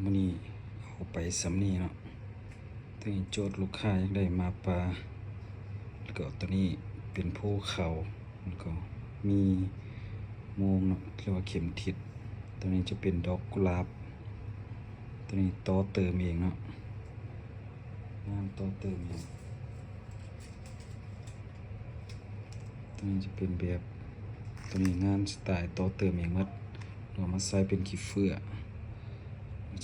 มื้อนี้เอาไปสำนีเนาะตัวนี้โจทย์ลูกค้าอยากได้มาปลาแล้วก็ตัวนี้เป็นภูเขาแล้วก็มีโมงเนาะเรียกว่าเข็มทิศตัวนี้จะเป็นดอกกุหลาบตัวนี้ต่อเติมเองเนาะงานต่อเติมเองตัวนี้จะเป็นแบบตัวนี้งานสไตล์ต่อเติมเองหมดเรามาใส่เป็นขี้เฟื่อ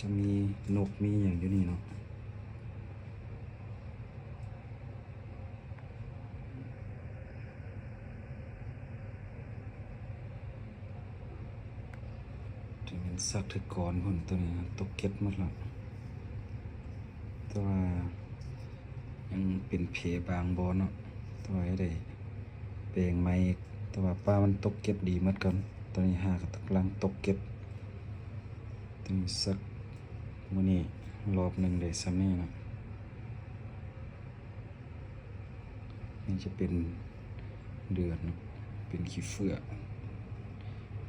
จะมีนกมีอย่างอยู่นี่เนาะจะเป็นสัตว์ถึกกรพุ่นตัวนี้ตกเก็ตหมดแล้วตัวยังเป็นเพบางบอเนาะตัวให้ได้แปลงไม้ตัวปลามันตกเก็ตดีหมดกันตัวนี้หากำลังตกเก็ตตัวนี้สักมื้อนี้รอบหนึ่งได้ซ้ำนี่นะนี่จะเป็นเดือนเป็นขี้เฟื่อ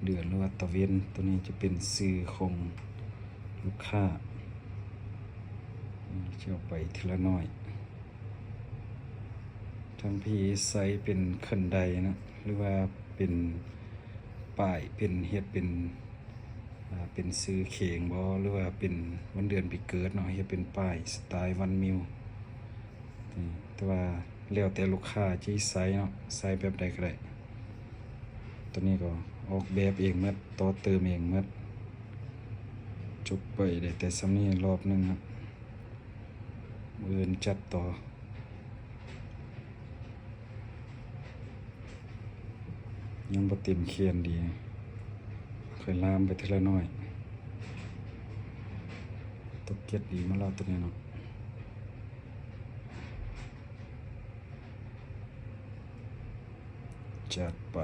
เดือนหรือว่าตะเวนตัวนี้จะเป็นซื้อของลูกค้าจะเอาไปทีละน้อยทางพี่ใส่เป็นขันไดนะหรือว่าเป็นป้ายเป็นเฮ็ดเป็นซื้อเข่งบ่หรือว่าเป็นวันเดือนปีเกิดเนาะเฮ็ดเป็นป้ายสไตล์วันมิวแต่ว่าแล้วแต่ลูกค้าที่ใส่เนาะใส่แบบใดก็ได้ตัวนี้ก็ออกแบบเองหมดต่อเติมเองหมดจบไปได้แต่ซ้ำนี้รอบหนึงครับมื้ออื่นจัดต่อยังบ่เต็มเคียนดีค่อยลามไปทีละน้อยตกเก็ตดีมาแล้วตัวนี้เนาะจัดไป